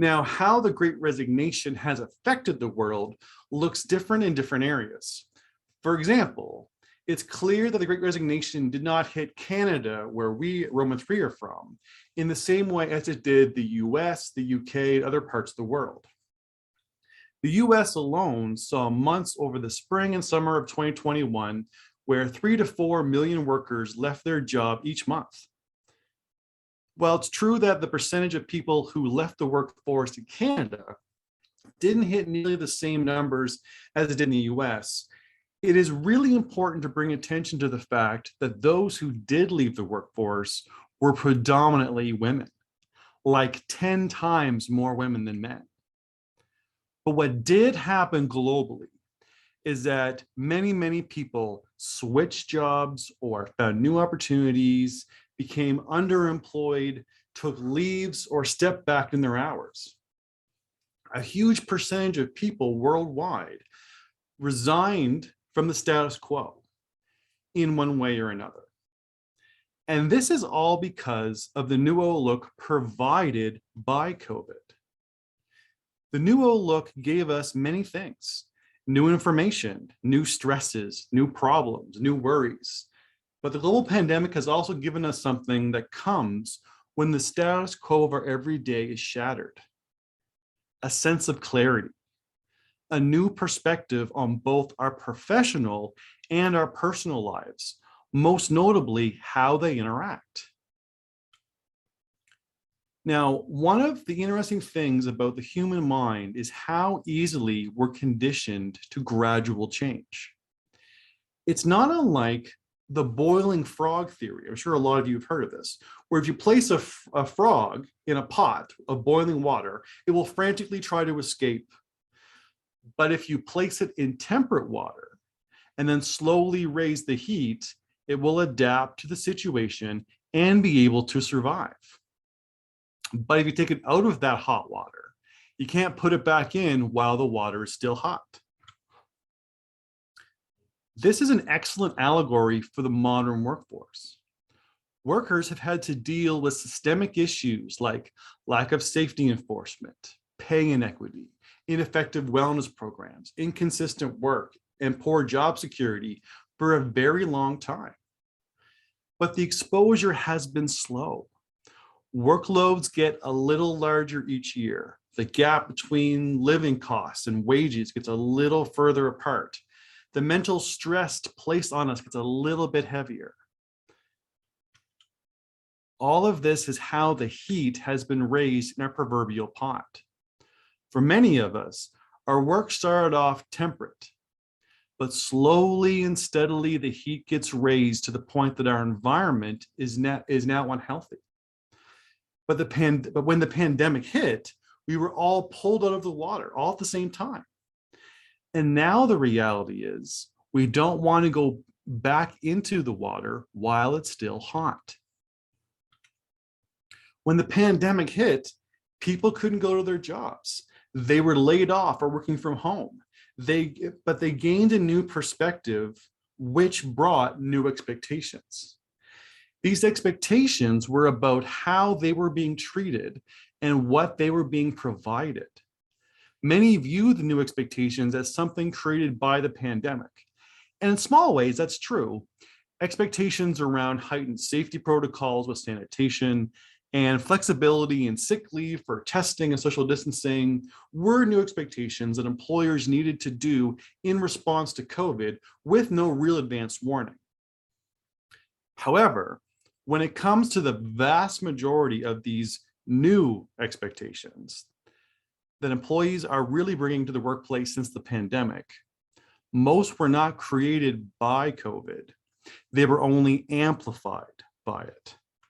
Now, how the Great Resignation has affected the world looks different in different areas. For example, it's clear that the Great Resignation did not hit Canada, where we, Roma 3, are from, in the same way as it did the US, the UK, and other parts of the world. The US alone saw months over the spring and summer of 2021 where 3 to 4 million workers left their job each month. While it's true that the percentage of people who left the workforce in Canada didn't hit nearly the same numbers as it did in the US, it is really important to bring attention to the fact that those who did leave the workforce were predominantly women, like 10 times more women than men. But what did happen globally is that many people switched jobs or found new opportunities, became underemployed, took leaves, or stepped back in their hours. A huge percentage of people worldwide resigned from the status quo in one way or another. And this is all because of the new outlook provided by COVID. The new outlook gave us many things: new information, new stresses, new problems, new worries. But the global pandemic has also given us something that comes when the status quo of our everyday is shattered: a sense of clarity, a new perspective on both our professional and our personal lives, most notably how they interact. Now, one of the interesting things about the human mind is how easily we're conditioned to gradual change. It's not unlike the boiling frog theory. I'm sure a lot of you have heard of this, where if you place a frog in a pot of boiling water, it will frantically try to escape. But if you place it in temperate water and then slowly raise the heat, it will adapt to the situation and be able to survive. But if you take it out of that hot water, you can't put it back in while the water is still hot. This is an excellent allegory for the modern workforce. Workers have had to deal with systemic issues like lack of safety enforcement, pay inequity, ineffective wellness programs, inconsistent work, and poor job security for a very long time. But the exposure has been slow. Workloads get a little larger each year. The gap between living costs and wages gets a little further apart. The mental stress placed on us gets a little bit heavier. All of this is how the heat has been raised in our proverbial pot. For many of us, our work started off temperate, but slowly and steadily the heat gets raised to the point that our environment is now unhealthy. But when the pandemic hit, we were all pulled out of the water all at the same time. And now the reality is we don't want to go back into the water while it's still hot. When the pandemic hit, people couldn't go to their jobs. They were laid off or working from home. But they gained a new perspective, which brought new expectations. These expectations were about how they were being treated and what they were being provided. Many view the new expectations as something created by the pandemic. And in small ways, that's true. Expectations around heightened safety protocols with sanitation and flexibility in sick leave for testing and social distancing were new expectations that employers needed to do in response to COVID with no real advance warning. However, when it comes to the vast majority of these new expectations that employees are really bringing to the workplace since the pandemic, most were not created by COVID. They were only amplified by it.